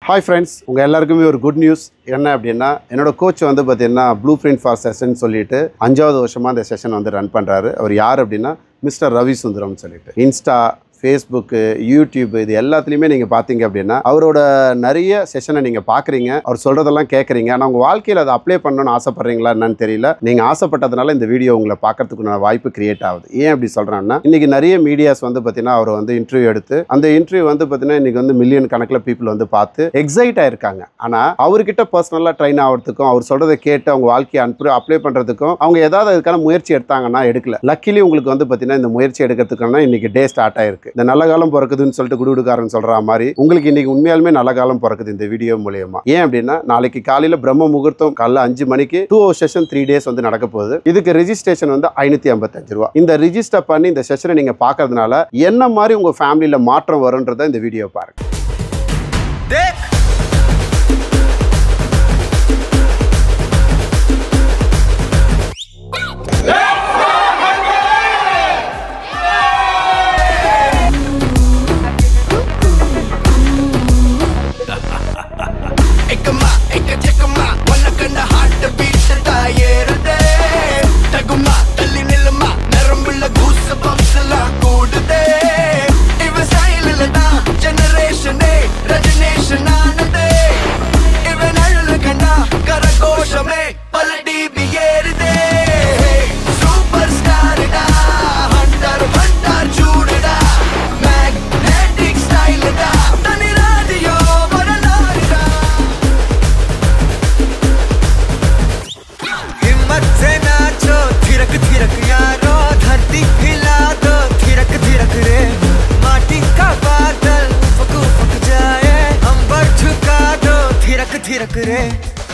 Hi friends, உங்க எல்லாருக்குமே ஒரு குட் நியூஸ் என்ன அப்படினா என்னோட கோச் வந்து பாத்தீங்கன்னா ப்ளூபிரிண்ட் ஃபார் செஷன் சொல்லிட்டு 5வது வருஷமா அந்த செஷன் வந்து ரன் பண்றாரு. அவர் யார் அப்படினா மிஸ்டர் ரவி சுந்தரம் சொல்லிட்டு. இன்ஸ்டா, Facebook, YouTube இது எல்லாத்துலயுமே நீங்க பாத்தீங்க அப்படினா அவரோட நிறைய செஷனை நீங்க பாக்குறீங்க. அவர் சொல்றதெல்லாம் கேக்குறீங்க. ஆனா உங்க வாழ்க்கையில அதை அப்ளை பண்ணனும்னு ஆசைப்படுறீங்களா என்னன்னு தெரியல. நீங்க ஆசைப்பட்டதனால இந்த வீடியோ உங்களை பார்க்கிறதுக்கு வாய்ப்பு கிரியேட் ஆகுது. ஏன் அப்படி சொல்றேன்னா இன்னைக்கு நிறைய மீடியாஸ் வந்து பாத்தீங்கன்னா அவர் வந்து இன்டர்வியூ எடுத்து அந்த இன்டர்வியூ வந்து பாத்தீங்கன்னா இன்னைக்கு வந்து மில்லியன் கணக்குல பீப்புள் வந்து பார்த்து எக்ஸைட் ஆயிருக்காங்க. ஆனா அவர்கிட்ட பர்சனலா ட்ரெயின் ஆகிறதுக்கும் அவர் சொல்றதை கேட்டு அவங்க வாழ்க்கையை அப்ளை பண்றதுக்கும் அவங்க ஏதாவது அதுக்கான முயற்சி எடுத்தாங்கன்னா எடுக்கல. லக்கிலி உங்களுக்கு வந்து பாத்தீங்கன்னா இந்த முயற்சி எடுக்கிறதுக்கான இன்னைக்கு டே ஸ்டார்ட் ஆயிருக்கு. இந்த நல்ல காலம் பிறக்குதுன்னு சொல்லிட்டு குடுகுடுக்காரன் சொல்ற மாதிரி உங்களுக்கு இன்னைக்கு உண்மையாலுமே நல்ல காலம் பிறக்குது இந்த வீடியோ மூலமா. ஏன் அப்படின்னா நாளைக்கு காலையில பிரம்ம முகூர்த்தம் காலைல 5 மணிக்கு 2 hour செஷன் 3 days வந்து நடக்க போகுது. இதுக்கு ரெஜிஸ்ட்ரேஷன் வந்து 555 ரூபாய். இந்த ரிஜிஸ்டர் பண்ணி இந்த செஷனை நீங்க பாக்குறதுனால என்ன மாதிரி உங்க ஃபேமிலியில மாற்றம் வரும்ன்றத இந்த வீடியோ பாருங்க.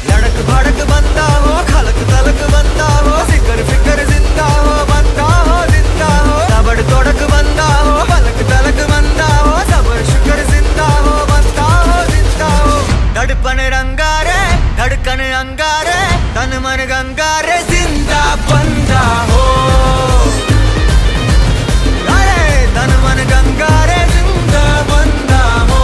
लड़क भड़क बंदा हो खलक तलक बंदा हो फिकर फिकर जिंदा हो बंदा हो जिंदा हो तबड़ तोड़क बंदा हो पलक तलक बंदा हो सबर शुक्र जिंदा हो बंदा हो जिंदा हो धड़पन रंगारे धड़कन अंगारे तन मन गंगारे जिंदा बंदा हो अरे तन मन गंगारे जिंदा बंदा हो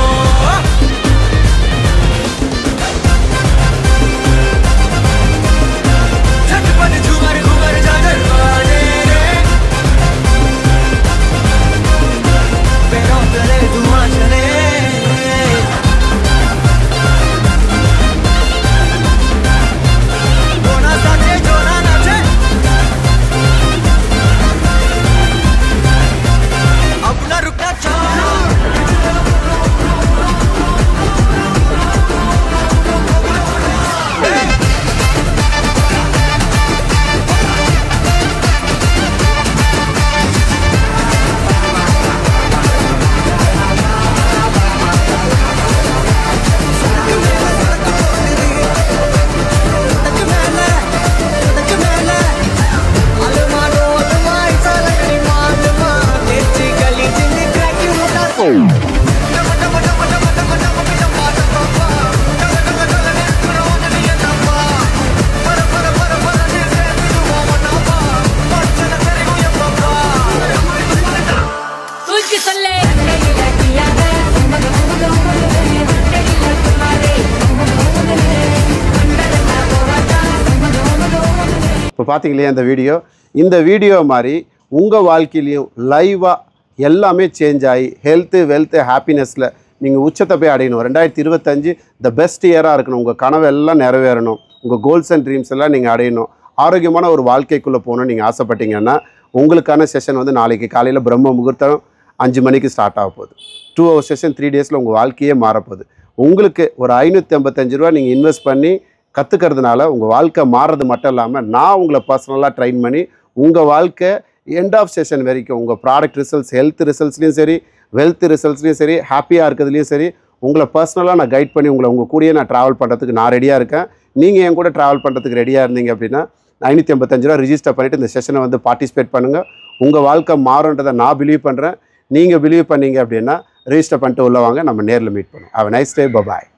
இப்போ பார்த்தீங்களே இந்த வீடியோ மாதிரி உங்கள் வாழ்க்கையிலையும் லைவாக எல்லாமே சேஞ்ச் ஆகி ஹெல்த்து வெல்த்து ஹாப்பினஸில் நீங்கள் உச்சத்தை போய் அடையணும். 2025 த பெஸ்ட் இயராக இருக்கணும். உங்கள் கனவு எல்லாம் நிறைவேறணும். உங்கள் கோல்ஸ் அண்ட் ட்ரீம்ஸ் எல்லாம் நீங்கள் அடையணும். ஆரோக்கியமான ஒரு வாழ்க்கைக்குள்ளே போகணும்னு நீங்கள் ஆசைப்பட்டீங்கன்னா உங்களுக்கான செஷன் வந்து நாளைக்கு காலையில் பிரம்ம முகூர்த்தம் 5 மணிக்கு ஸ்டார்ட் ஆக போகுது. 2 hour செஷன் 3 daysல உங்கள் வாழ்க்கையே மாறப்போகுது. உங்களுக்கு ஒரு 555 ரூபா நீங்கள் இன்வெஸ்ட் பண்ணி கற்றுக்கிறதுனால உங்கள் வாழ்க்கை மாறுறது மட்டும் இல்லாமல் நான் உங்களை பர்சனலாக ட்ரெயின் பண்ணி உங்கள் வாழ்க்கை எண்ட் ஆஃப் செஷன் வரைக்கும் உங்கள் ப்ராடக்ட் ரிசல்ட்ஸ் ஹெல்த் ரிசல்ட்ஸ்லையும் சரி வெல்த் ரிசல்ட்ஸ்லையும் சரி ஹாப்பியாக இருக்கிறதுலையும் சரி உங்களை பர்சனலாக நான் கைட் பண்ணி உங்கள் கூடயே நான் ட்ராவல் பண்ணுறதுக்கு நான் ரெடியாக இருக்கேன். நீங்கள் என் கூட ட்ராவல் பண்ணுறதுக்கு ரெடியாக இருந்தீங்க அப்படின்னா 555 ரூபா ரிஜிஸ்டர் பண்ணிவிட்டு இந்த செஷனை வந்து பார்ட்டிசிபேட் பண்ணுங்கள். உங்கள் வாழ்க்கை மாறுன்றதை நான் பிலீவ் பண்ணுறேன். நீங்கள் பிலீவ் பண்ணீங்க அப்படின்னா ரிஜிஸ்டர் பண்ணிட்டு உள்ள வாங்க, நம்ம நேரில் மீட் பண்ணுவோம். Have a nice day. By.